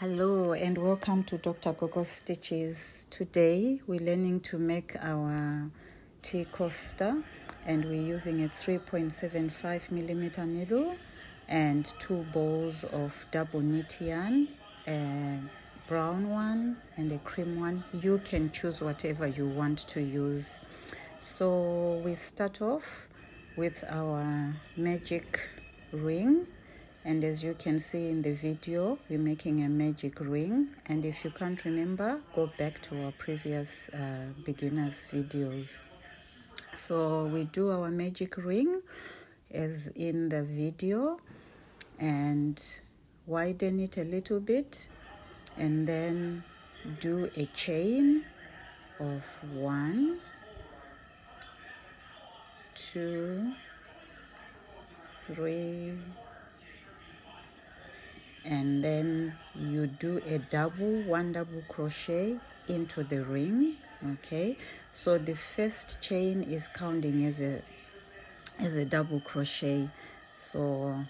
Hello and welcome to Dr. Gogo's Stitches. Today we're learning to make our tea coaster, and we're using a 3.75 millimeter needle and 2 balls of double knit yarn, a brown one and a cream one. You can choose whatever you want to use. So we start off with our magic ring. And as you can see in the video, we're making a magic ring. And if you can't remember, go back to our previous beginners videos. So we do our magic ring as in the video and widen it a little bit, and then do a chain of 1, 2, 3, and then you do one double crochet into the ring. Okay, so the first chain is counting as a double crochet. So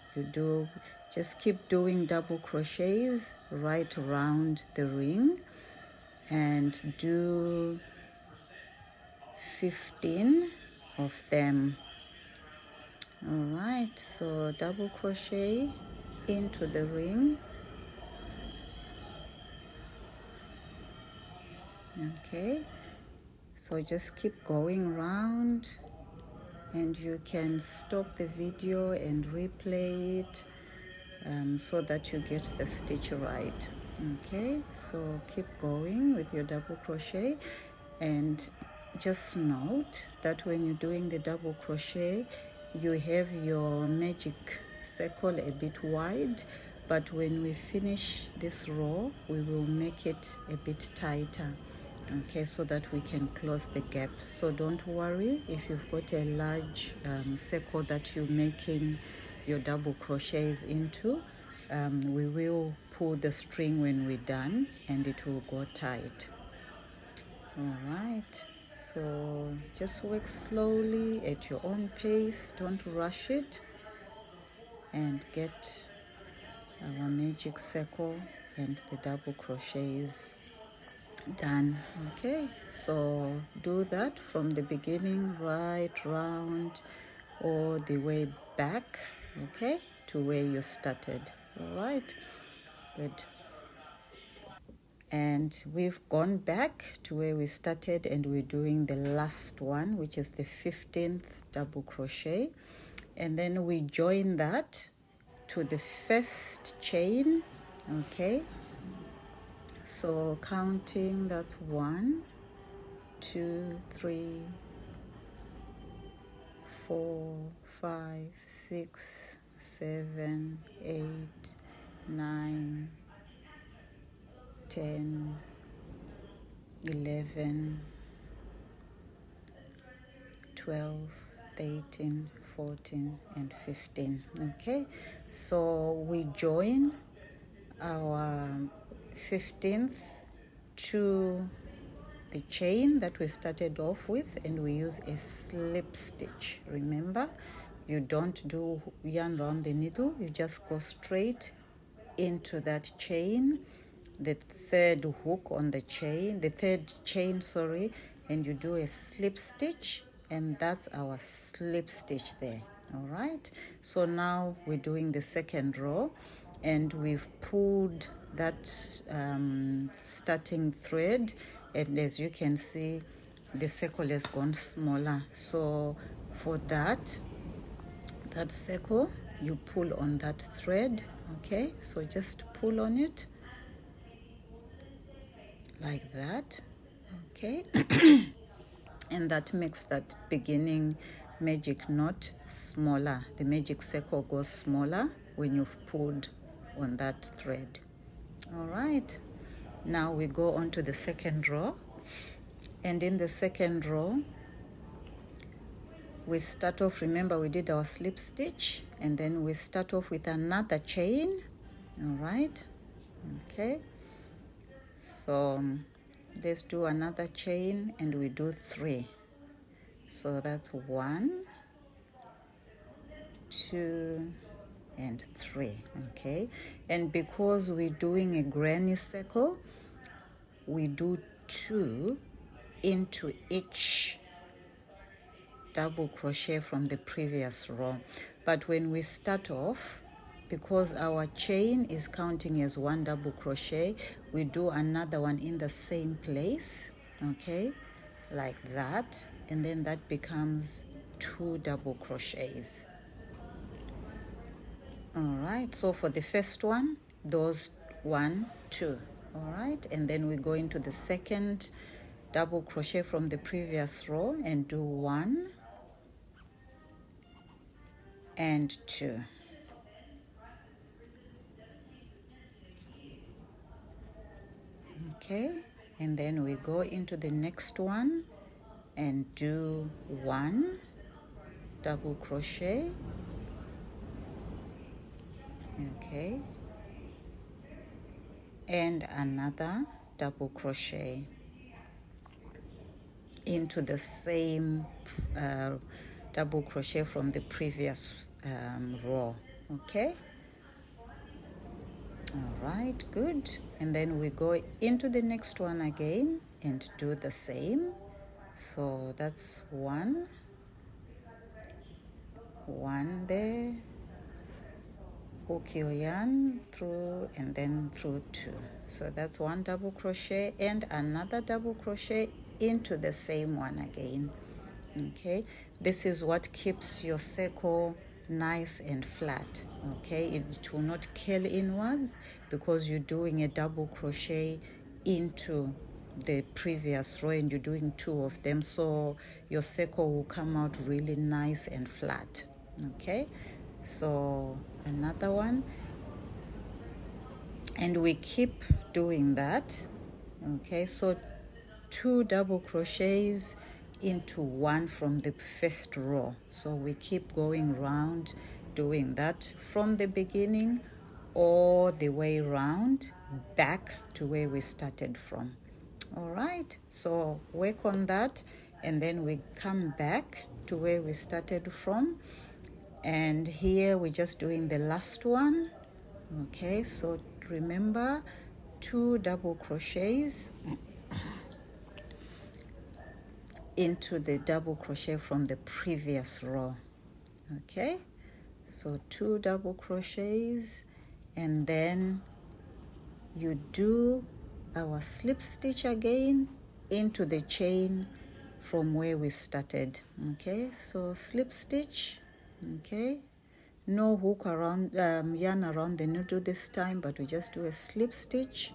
just keep doing double crochets right around the ring and do 15 of them. All right, so double crochet into the ring. Okay, so just keep going around, and you can stop the video and replay it so that you get the stitch right. Okay, so keep going with your double crochet, and just note that when you're doing the double crochet, you have your magic circle a bit wide, but when we finish this row, we will make it a bit tighter. Okay, so that we can close the gap. So don't worry if you've got a large circle that you're making your double crochets into. We will pull the string when we're done and it will go tight. All right, so just work slowly at your own pace, don't rush it, and get our magic circle and the double crochets done. Okay, so do that from the beginning right round all the way back, okay, to where you started. All right, good. And we've gone back to where we started, and we're doing the last one, which is the 15th double crochet, and then we join that to the first chain. Okay, so counting, that's 1, 2, 3, 4, 5, 6, 7, 8, 9, 10, 11, 12, 13, 14, and 15. Okay, so we join our 15th to the chain that we started off with, and we use a slip stitch. Remember, you don't do yarn around the needle, you just go straight into that chain, the third chain, and you do a slip stitch, and that's our slip stitch there. All right, so now we're doing the second row, and we've pulled that starting thread, and as you can see, the circle has gone smaller. So for that circle, you pull on that thread. Okay, so just pull on it like that. Okay, and that makes that beginning magic knot smaller. The magic circle goes smaller when you've pulled on that thread. All right, now we go on to the second row, and in the second row we start off, remember we did our slip stitch, and then we start off with another chain. All right, okay, so let's do another chain, and we do 3. So that's 1, 2, and 3. Okay, and because we're doing a granny circle, we do 2 into each double crochet from the previous row. But when we start off, because our chain is counting as 1 double crochet, we do another one in the same place, okay, like that, and then that becomes 2 double crochets. All right, so for the first one, those 1, 2, all right, and then we go into the second double crochet from the previous row and do 1 and 2. Okay, and then we go into the next one and do 1 double crochet, okay, and another double crochet into the same double crochet from the previous row. Okay, all right, good. And then we go into the next one again and do the same. So that's 1 there, hook your yarn through and then through 2. So that's 1 double crochet and another double crochet into the same one again. Okay, this is what keeps your circle nice and flat. Okay, it will not curl inwards because you're doing a double crochet into the previous row and you're doing 2 of them, so your circle will come out really nice and flat. Okay, so another one, and we keep doing that. Okay, so 2 double crochets into 1 from the first row. So we keep going round doing that from the beginning all the way round back to where we started from. All right, so work on that and then we come back to where we started from, and here we're just doing the last one. Okay, so remember 2 double crochets into the double crochet from the previous row. Okay, so 2 double crochets, and then you do our slip stitch again into the chain from where we started. Okay, so slip stitch. Okay, no hook around yarn around the needle this time, but we just do a slip stitch.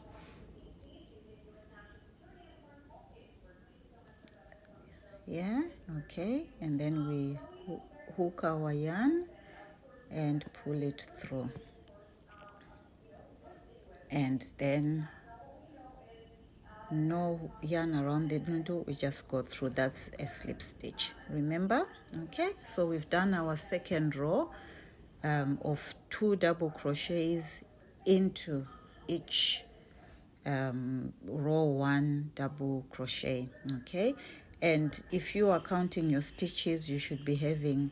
Yeah, okay, and then we hook our yarn and pull it through, and then no yarn around the needle, we just go through. That's a slip stitch, remember? Okay, so we've done our second row of 2 double crochets into each row 1 double crochet. Okay, and if you are counting your stitches, you should be having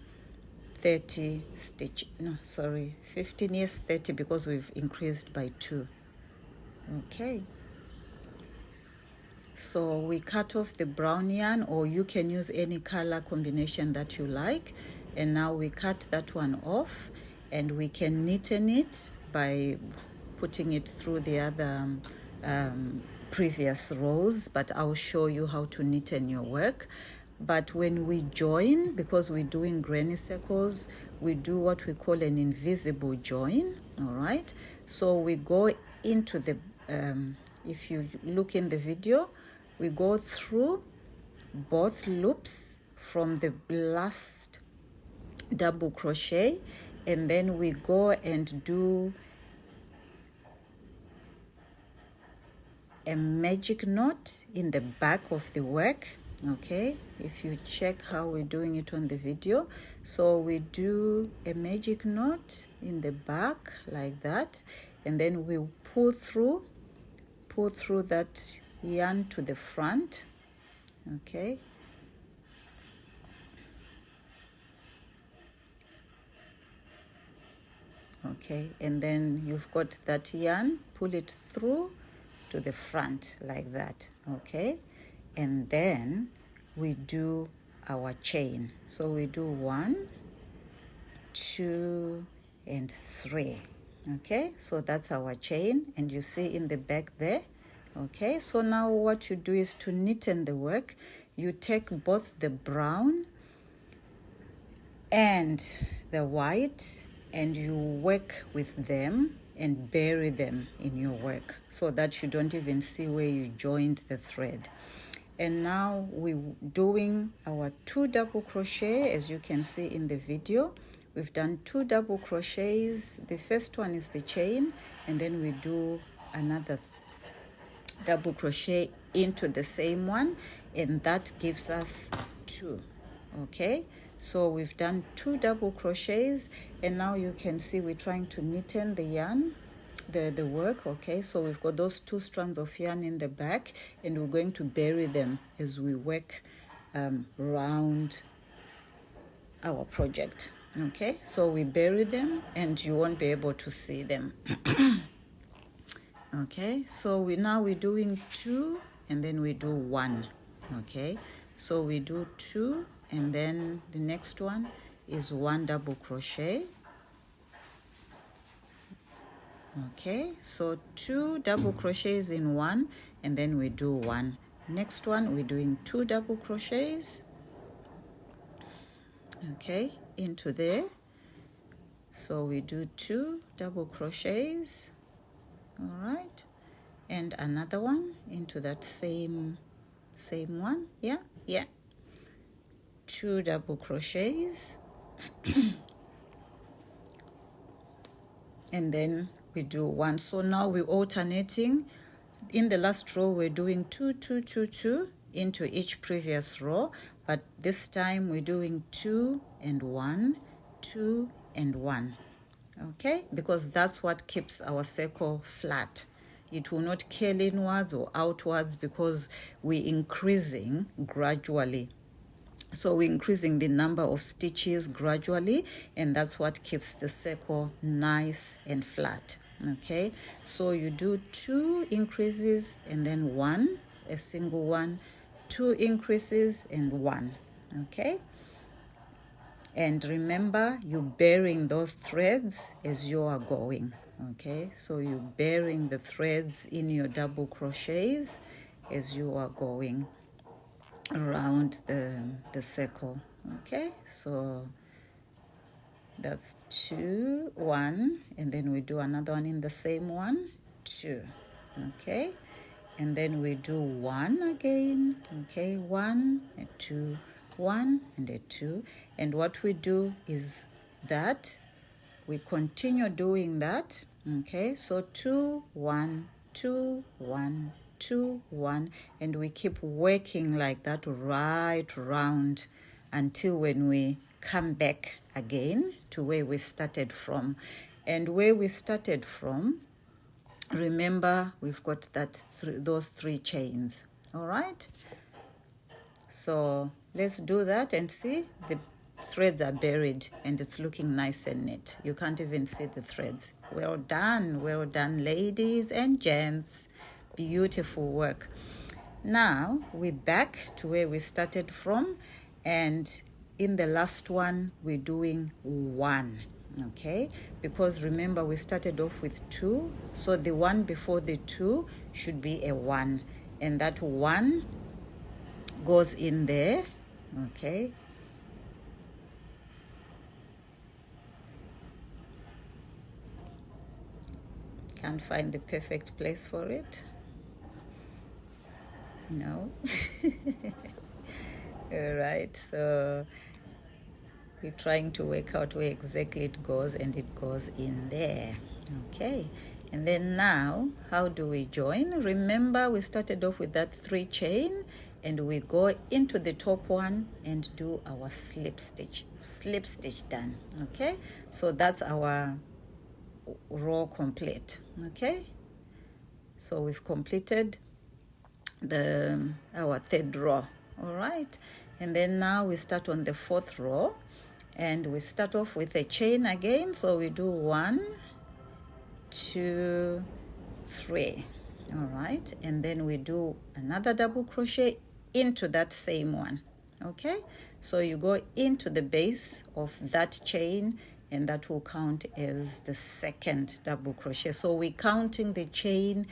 30 stitch, no, sorry, 15, yes, 30, because we've increased by 2. Okay, so we cut off the brown yarn, or you can use any color combination that you like, and now we cut that one off, and we can neaten it by putting it through the other previous rows, but I'll show you how to neaten your work. But when we join, because we're doing granny circles, we do what we call an invisible join. All right, so we go into the if you look in the video, we go through both loops from the last double crochet, and then we go and do a magic knot in the back of the work. Okay, if you check how we're doing it on the video, so we do a magic knot in the back like that, and then we pull through that yarn to the front. Okay, okay, and then you've got that yarn, pull it through to the front like that, okay, and then we do our chain. So we do 1, 2 and 3, okay, so that's our chain, and you see in the back there, okay. So now what you do is to neaten the work. You take both the brown and the white and you work with them and bury them in your work so that you don't even see where you joined the thread. And now we're doing our 2 double crochet. As you can see in the video, we've done 2 double crochets. The first one is the chain, and then we do another double crochet into the same one, and that gives us 2, okay. So we've done 2 double crochets, and now you can see we're trying to neaten the yarn, the work, okay. So we've got those 2 strands of yarn in the back, and we're going to bury them as we work round our project, okay. So we bury them and you won't be able to see them. Okay, so we're doing 2 and then we do 1, okay. So we do 2 and then the next one is 1 double crochet, okay. So 2 double crochets in 1 and then we do 1. Next one we're doing 2 double crochets, okay, into there. So we do 2 double crochets, all right, and another one into that same one, yeah, 2 double crochets and then we do 1. So now we're alternating. In the last row we're doing 2 2 2 2 into each previous row, but this time we're doing 2 and 1, 2 and 1, okay, because that's what keeps our circle flat. It will not curl inwards or outwards because we're increasing gradually. So we're increasing the number of stitches gradually, and that's what keeps the circle nice and flat, okay. So you do 2 increases and then 1, a single one, 2 increases and 1, okay. And remember, you're burying those threads as you are going, okay. So you're burying the threads in your double crochets as you are going around the circle, okay. So that's 2 1 and then we do another one in the same one, 2, okay, and then we do 1 again, okay, 1 and 2, 1 and a 2. And what we do is that we continue doing that, okay. So 2 1 2 1 2 1, and we keep working like that right round until when we come back again to where we started from. And where we started from, remember, we've got that those 3 chains, all right. So let's do that and see. The threads are buried and it's looking nice and neat. You can't even see the threads. Well done, ladies and gents. Beautiful work. Now we're back to where we started from, and in the last one we're doing 1, okay, because remember we started off with 2, so the one before the 2 should be a 1, and that 1 goes in there, okay. Can't find the perfect place for it. No. All right, so we're trying to work out where exactly it goes, and it goes in there, okay. And then now, how do we join? Remember, we started off with that 3 chain, and we go into the top one and do our slip stitch done, okay. So that's our row complete, okay. So we've completed our 3rd row, all right. And then now we start on the 4th row, and we start off with a chain again. So we do 1, 2, 3. All right, and then we do another double crochet into that same one. Okay, so you go into the base of that chain, and that will count as the second double crochet. So we're counting the chain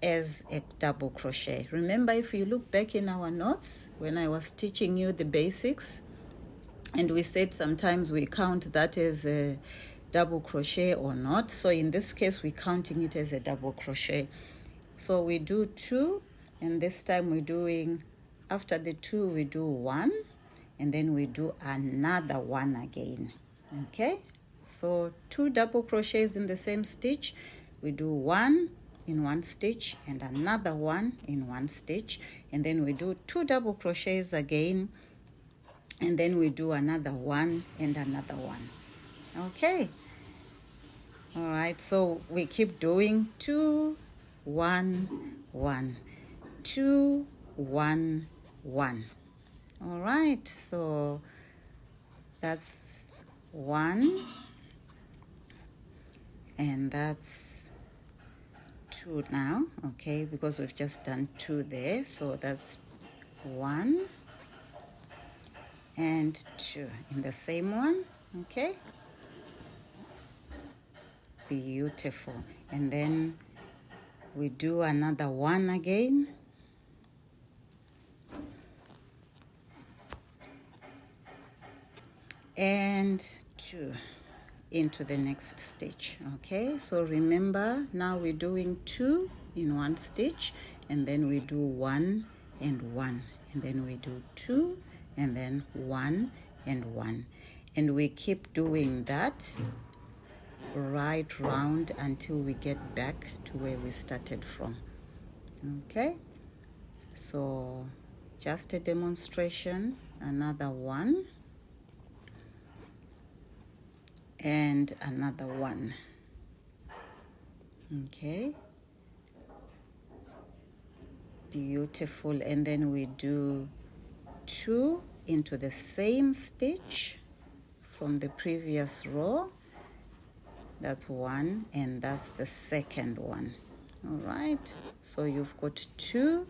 as a double crochet. Remember, if you look back in our notes when I was teaching you the basics, and we said sometimes we count that as a double crochet or not. So in this case, we're counting it as a double crochet. So we do 2, and this time we're doing, after the 2 we do 1, and then we do another 1 again. Okay, so 2 double crochets in the same stitch. We do 1 in one stitch and another 1 in one stitch, and then we do 2 double crochets again, and then we do another 1 and another 1. Okay, all right, so we keep doing 2, 1, 1, 2, 1, 1. All right, so that's 1, and that's 2 now. Okay, because we've just done 2 there, so that's 1 and 2 in the same one. Okay, beautiful. And then we do another 1 again, and 2 into the next stitch. Okay, so remember, now we're doing 2 in one stitch, and then we do 1 and 1, and then we do 2 and then 1 and 1, and we keep doing that right round until we get back to where we started from. Okay, so just a demonstration, another 1 and another 1. Okay, beautiful. And then we do 2 into the same stitch from the previous row. That's 1, and that's the second one. All right, so you've got 2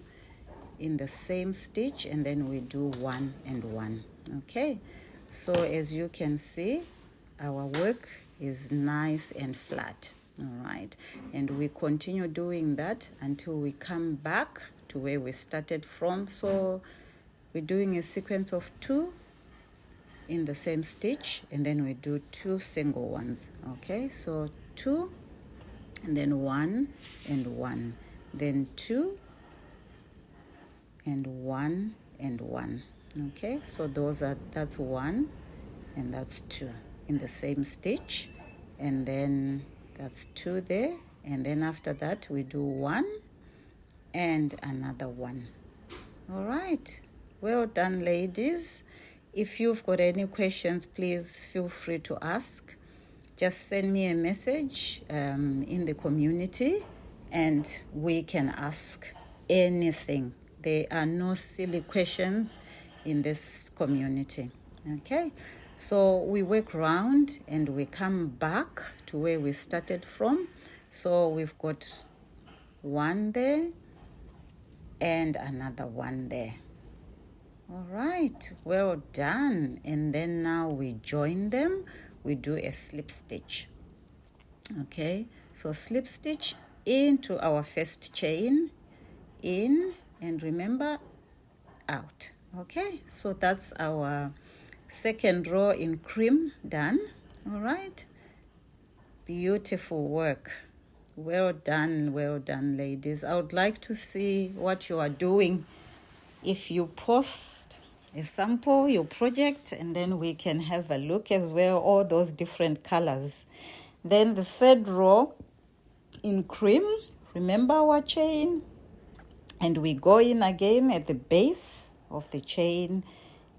in the same stitch, and then we do 1 and 1. Okay, so as you can see, our work is nice and flat. All right, and we continue doing that until we come back to where we started from. So we're doing a sequence of 2 in the same stitch, and then we do 2 single ones. Okay, so 2 and then 1 and 1, then 2 and 1 and 1. Okay, so that's 1 and that's 2 in the same stitch, and then that's 2 there, and then after that we do 1 and another 1. All right, well done, ladies. If you've got any questions, please feel free to ask. Just send me a message in the community, and we can ask anything. There are no silly questions in this community. Okay, so we work round and we come back to where we started from. So we've got 1 there and another 1 there. All right, well done. And then now we join them. We do a slip stitch. Okay, so slip stitch into our first chain, in, and remember, out. Okay, so that's our second row in cream done. All right, beautiful work. Well done, ladies. I would like to see what you are doing. If you post a sample, your project, and then we can have a look as well, all those different colors. Then the third row in cream, remember our chain, and we go in again at the base of the chain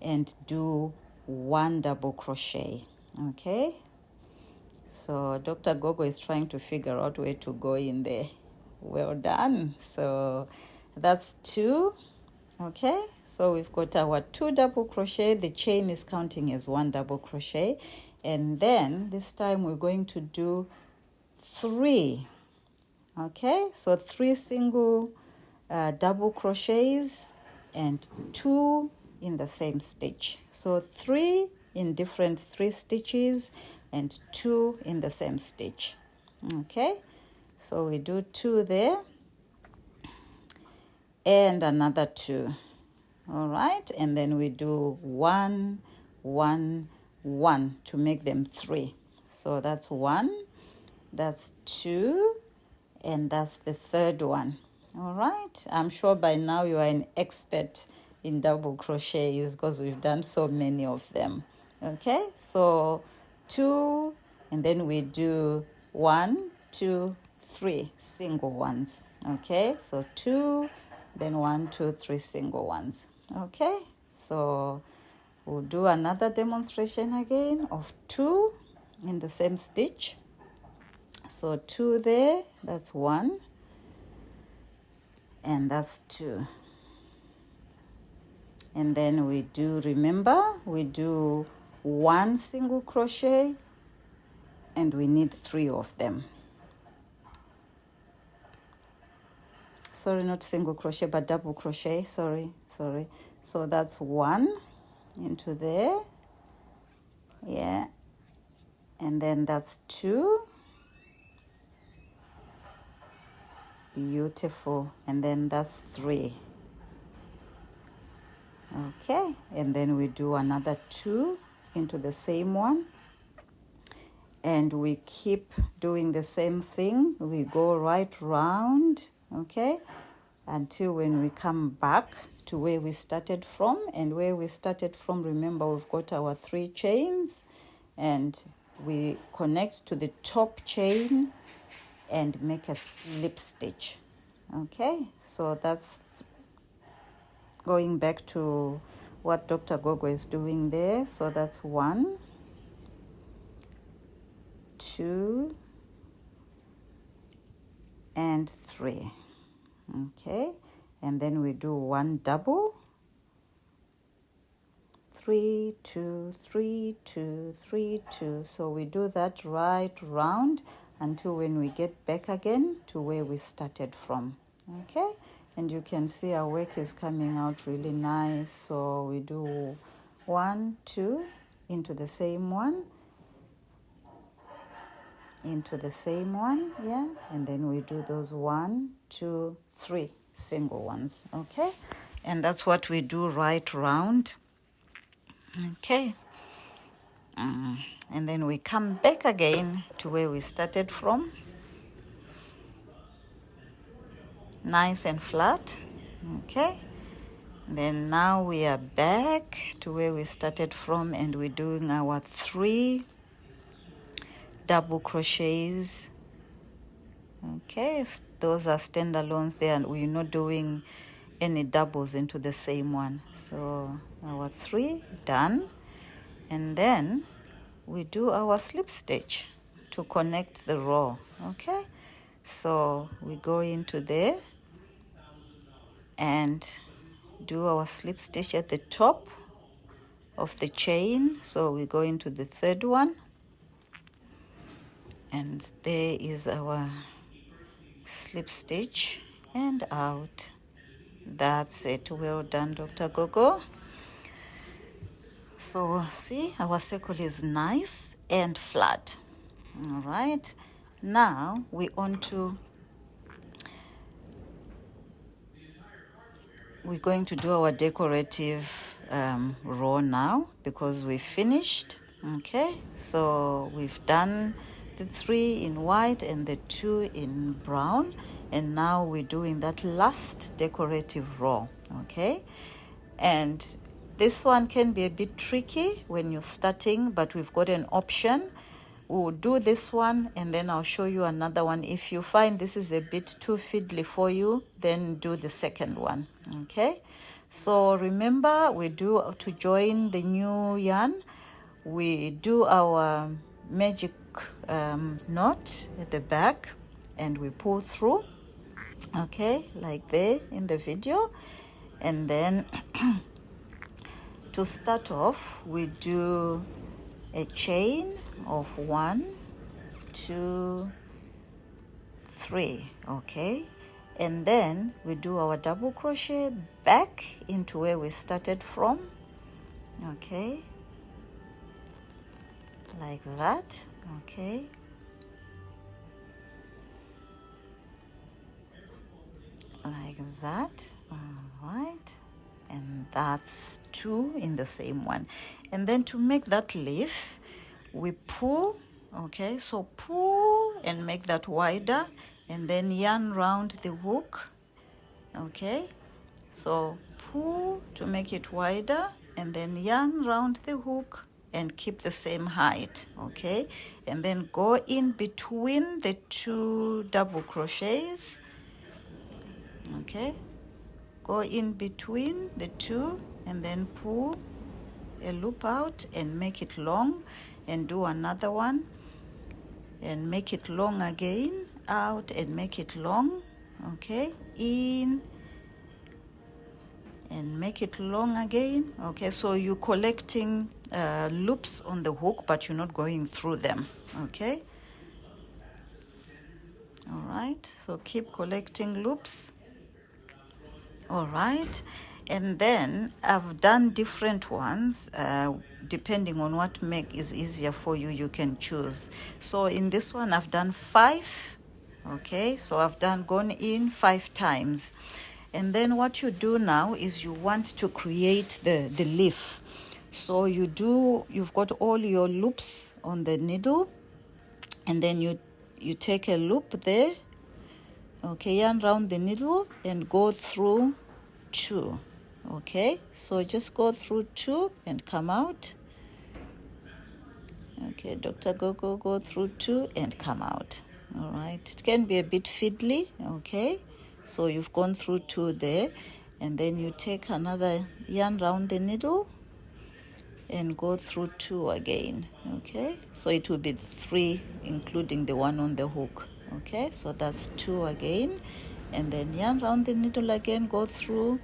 and do 1 double crochet. Okay, so Dr. Gogo is trying to figure out where to go in there. Well done. So that's 2 Okay, so we've got our 2 double crochet. The chain is counting as 1 double crochet, and then this time we're going to do 3. Okay, so 3 single double crochets and 2 in the same stitch. So 3 in different 3 stitches and 2 in the same stitch. Okay, so we do 2 there and another 2. All right, and then we do 1 1 1 to make them 3. So that's 1, that's 2, and that's the third one. All right, I'm sure by now you are an expert in double crochets because we've done so many of them. Okay, so 2, and then we do 1 2 3 single ones. Okay, so 2, then 1 2 3 single ones. Okay, so we'll do another demonstration again of 2 in the same stitch. So 2 there, that's 1, and that's 2. And then we do, remember, we do 1 single crochet and we need 3 of them. Sorry, not single crochet, but double crochet. Sorry. So that's 1 into there. Yeah. And then that's 2. Beautiful. And then that's 3. Okay. And then we do another 2 into the same one. And we keep doing the same thing. We go right round, okay, until when we come back to where we started from. And where we started from, remember, we've got our 3 chains, and we connect to the top chain and make a slip stitch. Okay, so that's going back to what Dr. Gogo is doing there. So that's 1 2 and 3. Okay, and then we do 1 double, 3 2 3 2 3 2. So we do that right round until when we get back again to where we started from. Okay, and you can see our work is coming out really nice. So we do 1 2 into the same one, into the same one, yeah, and then we do those 1 2 3 single ones. Okay, and that's what we do right round. Okay, and then we come back again to where we started from, nice and flat. Okay, then now we are back to where we started from, and we're doing our 3 double crochets. Okay, those are standalones there, and we're not doing any doubles into the same one. So our 3 done, and then we do our slip stitch to connect the row. Okay, so we go into there and do our slip stitch at the top of the chain. So we go into the third one, and there is our slip stitch and out. That's it. Well done, Dr. Gogo. So see, our circle is nice and flat. All right, now we're going to do our decorative row now, because we finished. Okay, so we've done the 3 in white and the 2 in brown, and now we're doing that last decorative row. Okay, and this one can be a bit tricky when you're starting, but we've got an option. We'll do this one and then I'll show you another one. If you find this is a bit too fiddly for you, then do the second one. Okay, so remember, we do, to join the new yarn, we do our magic knot at the back and we pull through, okay, like there in the video. And then to start off, we do a chain of 1, 2, 3, okay? And then we do our double crochet back into where we started from, okay? Like that, okay? Like that, all right? And that's 2 in the same one. And then to make that leaf, we pull, okay? So pull and make that wider, and then yarn round the hook, okay? So pull to make it wider, and then yarn round the hook and keep the same height, okay? And then go in between the 2 double crochets, okay? Go in between the 2 and then pull a loop out and make it long, and do another one and make it long again, out and make it long, okay? In and make it long again, okay? So you're collecting loops on the hook, but you're not going through them, okay? All right, so keep collecting loops. All right, and then I've done different ones depending on what make is easier for you. You can choose. So in this one I've done 5, okay? So I've gone in 5 times. And then what you do now is you want to create the leaf. So you've got all your loops on the needle, and then you take a loop there, okay, yarn round the needle and go through 2, okay? So just go through 2 and come out, okay? Dr. Go through 2 and come out. All right, it can be a bit fiddly, okay? So you've gone through 2 there, and then you take another yarn round the needle and go through 2 again, okay? So it will be 3 including the one on the hook, okay? So that's 2 again, and then yarn round the needle again, go through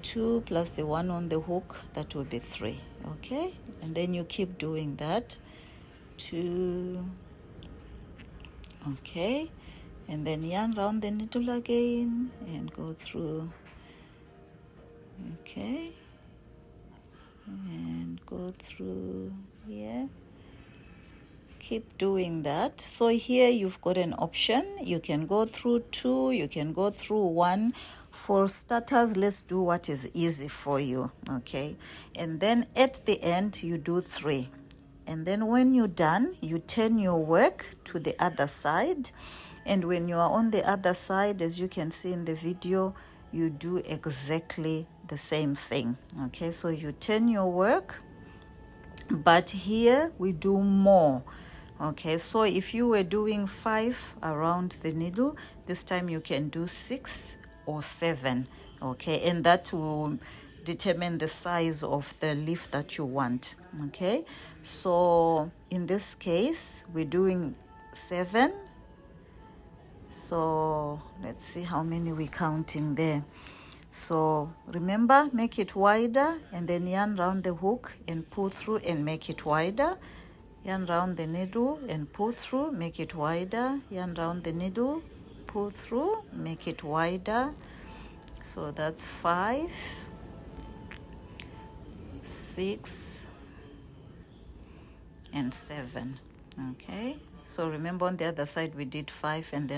2 plus the one on the hook, that will be 3, okay? And then you keep doing that, 2, okay? And then yarn round the needle again and go through, okay? And go through here. Keep doing that. So here you've got an option. You can go through 2, you can go through 1. For starters, let's do what is easy for you, okay? And then at the end, you do 3. And then when you're done, you turn your work to the other side. And when you are on the other side, as you can see in the video, you do exactly the same thing, okay? So you turn your work, but here we do more, okay? So if you were doing 5 around the needle, this time you can do 6 or 7, okay? And that will determine the size of the leaf that you want, okay? So in this case, we're doing 7. So let's see how many we're counting there. So remember, make it wider and then yarn round the hook and pull through and make it wider. Yarn round the needle and pull through, make it wider. Yarn round the needle, pull through, make it wider. So that's 5, 6, and 7, okay? So remember on the other side we did 5 and then